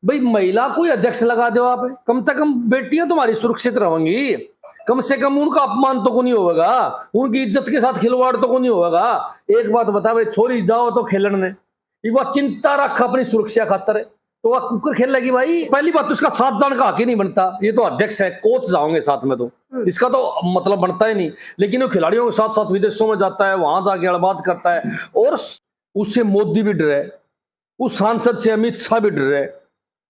भाई महिला को ही अध्यक्ष लगा दो आप, कम से कम बेटियां तुम्हारी सुरक्षित रहेंगी, कम से कम उनका अपमान तो को नहीं होगा, उनकी इज्जत के साथ खिलवाड़ तो को नहीं होगा। एक बात बता भाई, छोरी जाओ तो खेलने वह चिंता रख अपनी सुरक्षा खातर, तो वह कुकर खेल लेगी भाई। पहली बात तो उसका साथ जान का हक ही नहीं बनता, ये तो अध्यक्ष है, कोच जाओगे साथ में तो इसका तो मतलब बनता ही नहीं। लेकिन वो खिलाड़ियों के साथ साथ विदेशों में जाता है, वहां जाके अड़बात करता है, और उससे मोदी भी डरे, उस सांसद से अमित शाह भी डरे,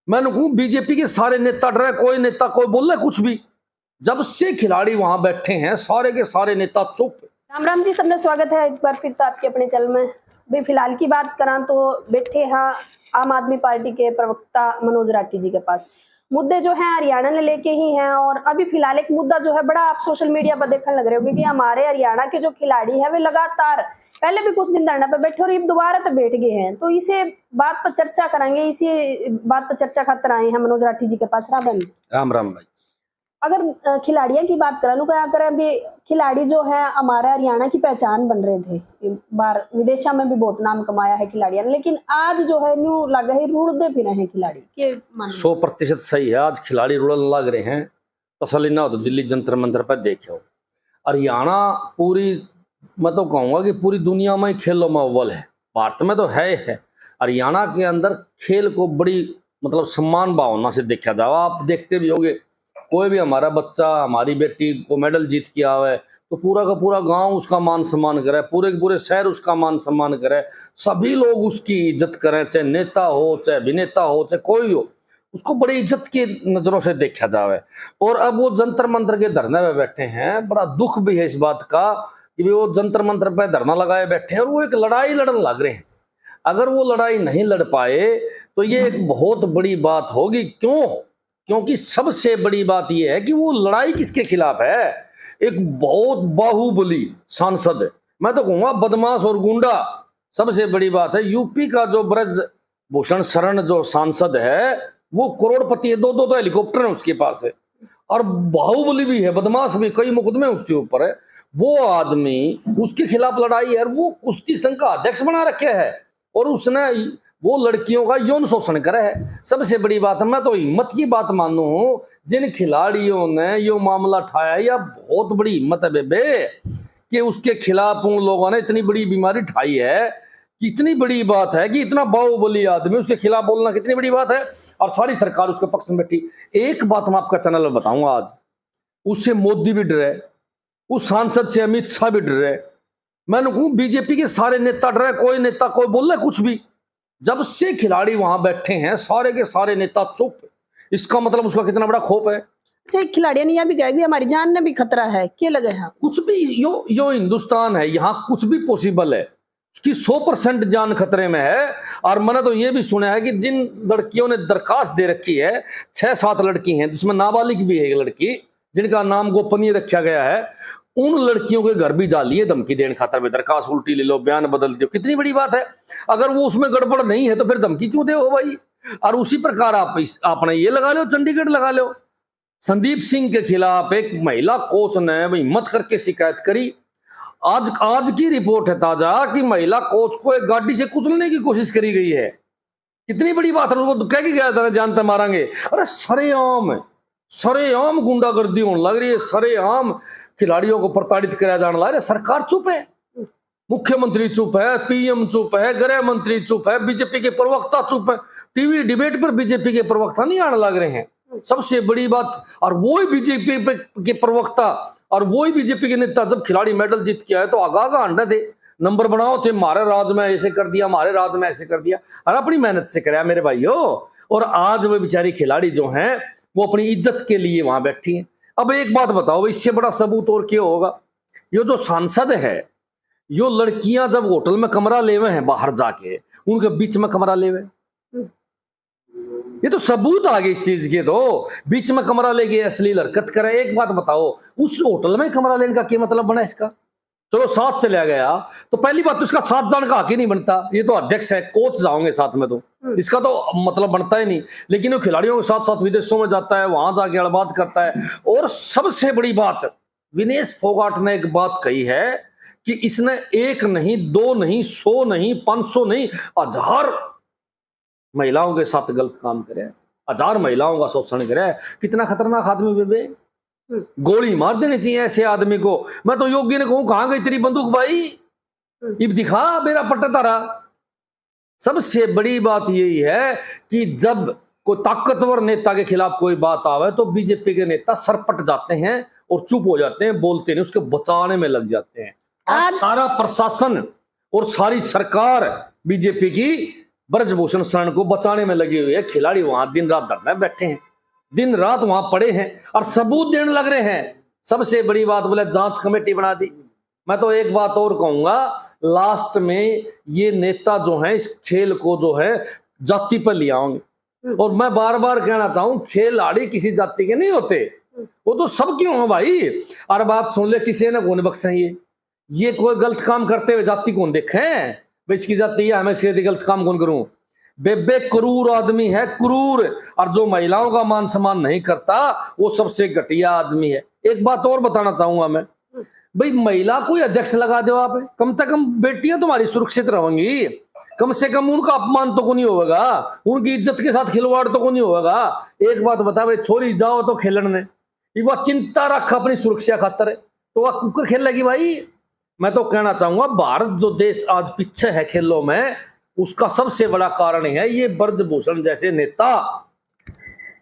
मैंने कहूं बीजेपी के सारे नेता डरे, कोई नेता कोई बोल रहा कुछ भी, जब से खिलाड़ी वहां बैठे हैं सारे के सारे नेता चुप। राम राम जी, सबने स्वागत है एक बार फिर तो आपके अपने चैनल में। भाई फिलहाल की बात करा तो बैठे हैं आम आदमी पार्टी के प्रवक्ता मनोज राठी जी के पास। मुद्दे जो हैं हरियाणा ने लेके ही हैं, और अभी फिलहाल एक मुद्दा जो है बड़ा आप सोशल मीडिया पर देखने लग रहे हो कि हमारे हरियाणा के जो खिलाड़ी हैं वे लगातार पहले भी कुछ दिन धरना पे बैठे और अब दोबारा तो बैठ गए हैं, तो इसे बात पर चर्चा करेंगे। इसी बात पर चर्चा खातर आए हैं मनोज राठी जी के पास। राम राम जी। राम राम भाई। अगर खिलाड़ियों की बात करें, क्या करें, अभी खिलाड़ी जो है हमारे हरियाणा की पहचान बन रहे थे, बाहर विदेशों में भी बहुत नाम कमाया है खिलाड़ियों ने, लेकिन आज जो है न्यू लगा है रुड़ते फिर हैं खिलाड़ी के। 100% सही है, आज खिलाड़ी रुड़न लग रहे हैं। तसल्ली ना हो तो दिल्ली जंतर मंतर पर देखो, हरियाणा पूरी, मैं तो कहूँगा कि पूरी दुनिया में खेलों में अव्वल है, भारत में तो है। हरियाणा के अंदर खेल को बड़ी मतलब सम्मान भावना से देखा जाओ। आप देखते भी होंगे, कोई भी हमारा बच्चा हमारी बेटी को मेडल जीत के आवे तो पूरा का पूरा गांव उसका मान सम्मान करे, पूरे के पूरे शहर उसका मान सम्मान करे, सभी लोग उसकी इज्जत करें, चाहे नेता हो चाहे अभिनेता हो चाहे कोई हो, उसको बड़ी इज्जत की नजरों से देखा जावे। और अब वो जंतर मंतर के धरने में बैठे हैं, बड़ा दुख भी है इस बात का कि वो जंतर मंतर पे धरना लगाए बैठे हैं और वो एक लड़ाई लड़ने लग रहे हैं। अगर वो लड़ाई नहीं लड़ पाए तो ये एक बहुत बड़ी बात होगी। क्यों? क्योंकि सबसे बड़ी बात यह है कि वो लड़ाई किसके खिलाफ है। एक बहुत बाहुबली सांसद है, मैं तो कहूंगा बदमाश और गुंडा। सबसे बड़ी बात है, यूपी का जो ब्रज भूषण शरण जो सांसद है वो करोड़पति है, दो हेलीकॉप्टर है उसके पास है, और बाहुबली भी है, बदमाश भी, कई मुकदमे उसके ऊपर है। वो आदमी उसके खिलाफ लड़ाई है, वो कुश्ती संघ का अध्यक्ष बना रखे है, और उसने वो लड़कियों का यौन शोषण करे है। सबसे बड़ी बात है, मैं तो हिम्मत की बात मानू हूं, जिन खिलाड़ियों ने यो मामला उठाया, या बहुत बड़ी हिम्मत है बेबे कि उसके खिलाफ उन लोगों ने इतनी बड़ी बीमारी उठाई है। कितनी बड़ी बात है कि इतना बाहुबली आदमी उसके खिलाफ बोलना कितनी बड़ी बात है, और सारी सरकार उसके पक्ष में बैठी। एक बात मैं आपका चैनल में बताऊंगा, आज उससे मोदी भी डरे, उस सांसद से अमित शाह भी डरे, मैंने कहूं बीजेपी के सारे नेता डरे, कोई नेता कोई बोल रहा कुछ भी, जब से खिलाड़ी वहां बैठे हैं सारे के सारे नेता चुप। इसका मतलब उसका कितना बड़ा खौफ है। अच्छा, खिलाड़ियों ने यह भी कहा कि हमारी जान में भी खतरा है, क्या लगे हैं? कुछ भी, यो हिंदुस्तान है, यहाँ कुछ भी पॉसिबल है। उसकी 100% जान खतरे में है। और मैंने तो ये भी सुना है कि जिन लड़कियों ने दरखास्त दे रखी है, 6-7 लड़की हैं जिसमें नाबालिग भी है एक लड़की, जिनका नाम गोपनीय रखा गया है, उन लड़कियों के घर भी जा लिए धमकी देने खातर में, दरखास्त उल्टी ले लो, बयान बदल दो। कितनी बड़ी बात है। अगर वो उसमें गड़बड़ नहीं है तो फिर धमकी क्यों दे हो भाई। और उसी प्रकार आपने ये लगा लो, चंडीगढ़ लगा लो, संदीप सिंह के खिलाफ एक महिला कोच ने हिम्मत करके शिकायत करी। आज की रिपोर्ट है ताजा कि महिला कोच को एक गाड़ी से कुचलने की कोशिश करी गई है। कितनी बड़ी बात है। उनको कह के गया था जानते मारांगे। अरे सरेआम गुंडागर्दी होने लग रही है, सरेआम खिलाड़ियों को प्रताड़ित कराया जाने लगा है। सरकार चुप है, मुख्यमंत्री चुप है, पीएम चुप है, गृह मंत्री चुप है, बीजेपी के प्रवक्ता चुप है। टीवी डिबेट पर बीजेपी के प्रवक्ता नहीं आने लग रहे हैं। सबसे बड़ी बात, और वही बीजेपी के प्रवक्ता और वही बीजेपी के नेता जब खिलाड़ी मेडल जीत के आए तो आगा अंडे थे, नंबर बनाओ थे, हमारे राज्य में ऐसे कर दिया, हमारे राज्य में ऐसे कर दिया, और अपनी मेहनत से कराया मेरे भाइयों। और आज वे बेचारी खिलाड़ी जो हैं वो अपनी इज्जत के लिए वहां बैठी हैं। अब एक बात बताओ, इससे बड़ा सबूत और क्या होगा। ये जो सांसद है, यो लड़कियां जब होटल में कमरा लेवे हैं बाहर जाके, उनके बीच में कमरा लेवे, ये तो सबूत आ गए इस चीज के। तो बीच में कमरा लेके अश्लील हरकत करे। एक बात बताओ, उस होटल में कमरा लेने का क्या मतलब बना इसका। चलो साथ चला गया तो पहली बात तो इसका साथ जाने का हक ही नहीं बनता, ये तो अध्यक्ष है, कोच जाओगे साथ में तो इसका तो मतलब बनता ही नहीं। लेकिन वो खिलाड़ियों के साथ साथ विदेशों में जाता है, वहां जाके अड़बात करता है। और सबसे बड़ी बात, विनेश फोगाट ने एक बात कही है कि इसने 1 नहीं 2 नहीं 100 नहीं 500 नहीं 1000 महिलाओं के साथ गलत काम करे। हजार महिलाओं का शोषण करे। कितना खतरनाक आदमी बेबे, गोली मार देनी चाहिए ऐसे आदमी को। मैं तो योगी ने कहूं, कहां गई तेरी बंदूक भाई, इब दिखा मेरा पट्टा तारा। सबसे बड़ी बात यही है कि जब कोई ताकतवर नेता के खिलाफ कोई बात आवे तो बीजेपी के नेता सरपट जाते हैं और चुप हो जाते हैं, बोलते नहीं, उसके बचाने में लग जाते हैं। आज सारा प्रशासन और सारी सरकार बीजेपी की ब्रजभूषण शरण को बचाने में लगी हुई है। खिलाड़ी वहां दिन रात धरने बैठे हैं, दिन रात वहां पड़े हैं और सबूत देने लग रहे हैं। सबसे बड़ी बात बोले जांच कमेटी बना दी। मैं तो एक बात और कहूंगा, लास्ट में ये नेता जो है इस खेल को जो है जाति पर ले आएंगे। और मैं बार बार कहना चाहूं, खिलाड़ी किसी जाति के नहीं होते, वो तो सब क्यों हो भाई। और बात सुन ले, किसी ने कौन बख्शा ये कोई गलत काम करते हुए जाति कौन देखे भाई, इसकी जाति है, हमें इसके गलत काम कौन करूं। बेबे क्रूर आदमी है, क्रूर। और जो महिलाओं का मान सम्मान नहीं करता वो सबसे घटिया आदमी है। एक बात और बताना चाहूंगा मैं, भाई महिला कोई अध्यक्ष लगा दो आप, कम से कम बेटियां तुम्हारी सुरक्षित रहेंगी, कम से कम उनका अपमान तो को नहीं होगा, उनकी इज्जत के साथ खिलवाड़ तो को नहीं होगा। एक बात बता भाई, छोरी जाओ तो खेलने वह चिंता रख अपनी सुरक्षा खातर, तो वह कुकर खेल लगी भाई। मैं तो कहना चाहूंगा, भारत जो देश आज पीछे है खेलों में, उसका सबसे बड़ा कारण है ये ब्रजभूषण जैसे नेता।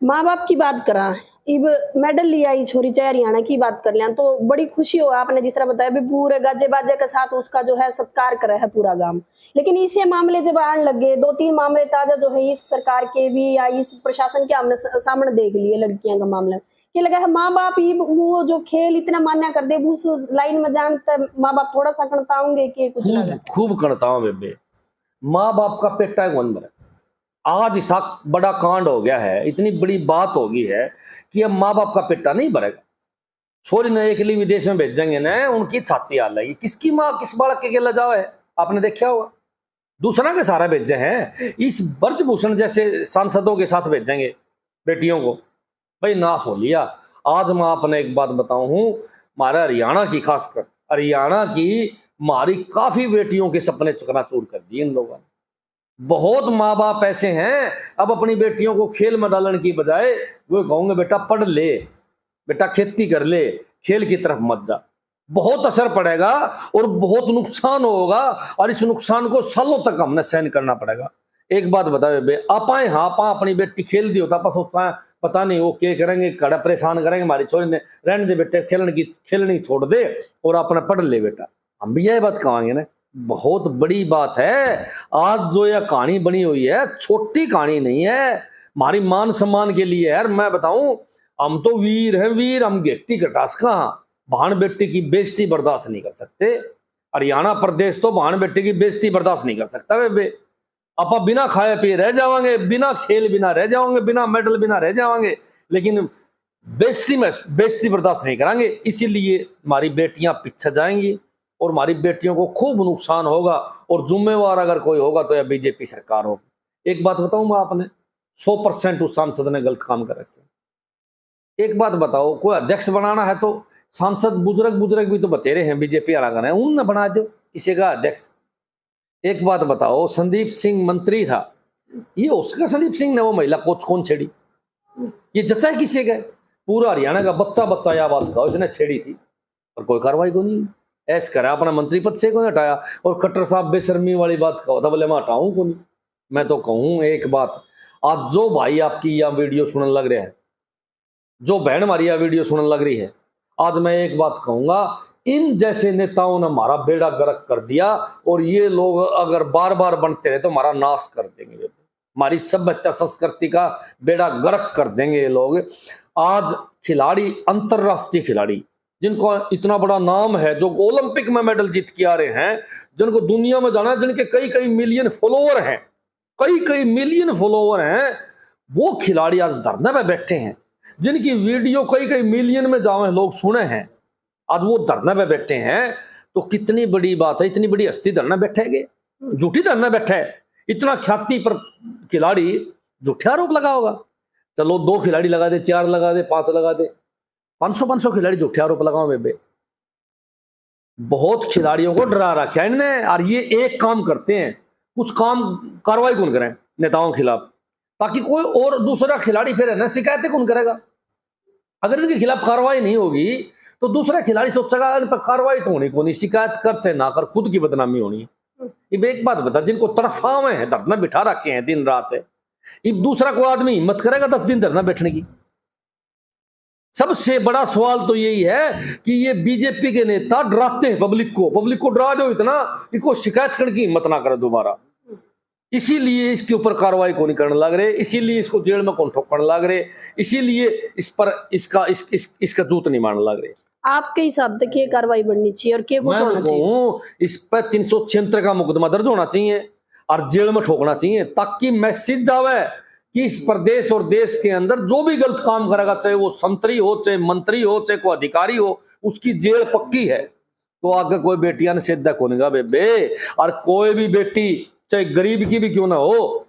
माँ बाप की बात करा, इब मेडल लिया ही छोरी, चाहे हरियाणा की बात कर लिया तो बड़ी खुशी हो। आपने जिस तरह बताया भी पूरे गाजे बाजे के साथ उसका जो है सत्कार करे है पूरा गांव। लेकिन इसे मामले जब आने लगे, 2-3 मामले ताजा जो है इस सरकार के भी या इस प्रशासन के हमने सामने देख लिए लड़कियां का मामला, क्या लगा है माँ बाप वो जो खेल इतना मान्य कर दे उस लाइन में जानते माँ बाप थोड़ा सा कणताओंगे कि कुछ लगा? खूब कणता हूं बेबे, माँ बाप का पेटा कौन भरे। आज ऐसा बड़ा कांड हो गया है, इतनी बड़ी बात हो गई है कि अब माँ बाप का पेटा नहीं भरेगा। छोरी ने एक लिए विदेश में भेजेंगे ना, उनकी छाती हाल लगी। किसकी माँ किस बालक के गेला जाओ है, आपने देखा होगा। दूसरा के सारा भेजे हैं, इस ब्रजभूषण जैसे सांसदों के साथ भेजेंगे बेटियों को, भाई नाश हो लिया। आज मैं आपने एक बात बताऊं, हमारा हरियाणा की, खासकर हरियाणा की हमारी काफी बेटियों के सपने चकनाचूर कर दिए इन लोगों ने। बहुत माँ बाप ऐसे हैं अब अपनी बेटियों को खेल में डालने की बजाय वो कहोगे बेटा पढ़ ले, बेटा खेती कर ले, खेल की तरफ मत जा। बहुत असर पड़ेगा और बहुत नुकसान होगा, और इस नुकसान को सालों तक हमने सहन करना पड़ेगा। एक बात बता बे, आपा हाँ पा अपनी बेटी खेल दी होता, पर सोचा पता नहीं वो क्या करेंगे, कड़ा परेशान करेंगे हमारी छोरी ने, रहने दे बेटे, खेलने छोड़ दे और अपना पढ़ ले बेटा। हम भी यही बात कहेंगे ना। बहुत बड़ी बात है आज जो यह कहानी बनी हुई है, छोटी कहानी नहीं है, हमारी मान सम्मान के लिए यार। मैं बताऊं, हम तो वीर हैं वीर, हम गेट्टी कटास कहां, भान बेटी की बेइज्जती बर्दाश्त नहीं कर सकते। हरियाणा प्रदेश तो भान बेटी की बेइज्जती बर्दाश्त नहीं कर सकता बेबे। आप बिना खाए पिए रह जाओगे, बिना खेल बिना रह जाओगे, बिना मेडल बिना रह जाओगे, लेकिन बेइज्जती बर्दाश्त नहीं करांगे। इसीलिए हमारी बेटियां पीछे जाएंगी और हमारी बेटियों को खूब नुकसान होगा, और जुम्मेवार अगर कोई होगा तो यह बीजेपी सरकार होगी। एक बात बताऊं मैं, आपने 100% उस सांसद ने गलत काम कर रखे। एक बात बताओ, कोई अध्यक्ष बनाना है तो सांसद बुजुर्ग भी तो बतेरे हैं बीजेपी वाला कर, उनने बना दो किसी का अध्यक्ष। एक बात बताओ, संदीप सिंह मंत्री था, ये उसका संदीप सिंह ने वो महिला कोच कौन छेड़ी, ये जच्चा किसी का? पूरा हरियाणा का बच्चा यह बात कहा इसने छेड़ी थी, और कोई कार्रवाई को नहीं ऐसा करा, अपना मंत्री पद से को नहीं हटाया। और खट्टर साहब बेशर्मी वाली बात कहा था, बोले मैं हटाऊं को नहीं। मैं तो कहूं एक बात, आज जो भाई आपकी यह वीडियो सुनने लग रहे हैं, जो बहन हमारी यह वीडियो सुनने लग रही है, आज मैं एक बात कहूंगा, इन जैसे नेताओं ने हमारा बेड़ा गर्क कर दिया, और ये लोग अगर बार बार बनते रहे तो हमारा नाश कर देंगे, हमारी सभ्यता संस्कृति का बेड़ा गर्क कर देंगे ये लोग। आज खिलाड़ी, अंतरराष्ट्रीय खिलाड़ी जिनको इतना बड़ा नाम है, जो ओलंपिक में मेडल जीत के आ रहे हैं, जिनको दुनिया में जाना है, जिनके कई मिलियन फॉलोवर हैं, कई मिलियन फॉलोवर हैं, वो खिलाड़ी आज धरने पे बैठे हैं, जिनकी वीडियो कई मिलियन में जावे लोग सुने हैं, आज वो धरने पे बैठे हैं। तो कितनी बड़ी बात है, इतनी बड़ी हस्ती धरना बैठेगे, झूठी धरना बैठे, इतना ख्याति पर खिलाड़ी झूठे आरोप लगा होगा। चलो 2 खिलाड़ी लगा दे, 4 लगा दे, 5 लगा दे, 500 खिलाड़ी झूठे आरोप लगाओ बेबे। बहुत खिलाड़ियों को डरा रखा है इन्होंने, और ये एक काम करते हैं, कुछ काम कार्रवाई कौन करें नेताओं के खिलाफ, ताकि कोई और दूसरा खिलाड़ी फिर है ना शिकायतें कौन करेगा। अगर इनके खिलाफ कार्रवाई नहीं होगी तो दूसरा खिलाड़ी सोचेगा इन पर कार्रवाई तो होनी को नहीं, शिकायत कर चाहे ना कर, खुद की बदनामी होनी। ये एक बात बता, जिनको तरफावे हैं, धरना बिठा रखे हैं दिन रात है, ये दूसरा कोई आदमी हिम्मत करेगा 10 दिन धरना बैठने की? सबसे बड़ा सवाल तो यही है कि ये बीजेपी के नेता डराते हैं पब्लिक को डरा दो इतना कि कोई शिकायत करने की हिम्मत ना करे दोबारा। इसीलिए इसके ऊपर कार्रवाई को नहीं करने लग रहे, इसीलिए इसको जेल में कौन ठोकने लग रहे, इसीलिए इस पर इसका जूत नहीं मारने लग रहे। आपके हिसाब से क्या कार्रवाई बढ़नी चाहिए और क्या कुछ होना चाहिए? इस पर 376 का मुकदमा दर्ज होना चाहिए और जेल में ठोकना चाहिए, ताकि मैसेज जावे कि इस प्रदेश और देश के अंदर जो भी गलत काम करेगा, चाहे वो संतरी हो, चाहे मंत्री हो, चाहे कोई अधिकारी हो, उसकी जेल पक्की है। तो आगे कोई बेटियां ने सीधा खोनेगा बेबे, और कोई भी बेटी चाहे गरीब की भी क्यों ना हो,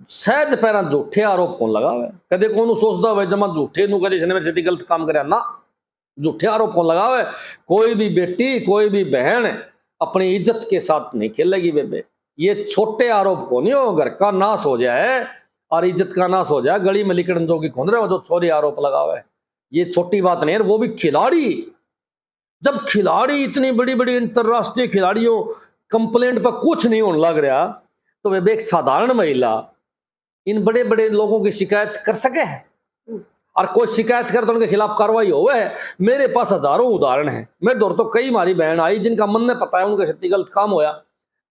सहज पैरा झूठे आरोप कौन लगावे? कदे कौन सोचता हुआ जमा झूठे नु कदे मेरे से गलत काम करे ना, झूठे आरोप कौन लगावे? कोई भी बेटी, कोई भी बहन अपनी इज्जत के साथ नहीं खेलेगी बेबे। ये छोटे आरोप को नहीं हो, घर का नाश हो जाए और इज्जत का नाश हो जाए, गली में लिकड़न जो की खोद रहे जो छोरी आरोप लगावे, ये छोटी बात नहीं है। वो भी खिलाड़ी, जब खिलाड़ी इतनी बड़ी बड़ी अंतरराष्ट्रीय खिलाड़ियों कंप्लेंट पर कुछ नहीं होने लग रहा, तो वे एक साधारण महिला इन बड़े बड़े लोगों की शिकायत कर सके है? और कोई शिकायत कर तो उनके खिलाफ कार्रवाई हो है? मेरे पास हजारों उदाहरण हैं। मेरे दौर तो कई हमारी बहन आई जिनका मन में पता है उनके साथ गलत काम होया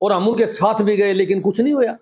और हम उनके साथ भी गए लेकिन कुछ नहीं होया।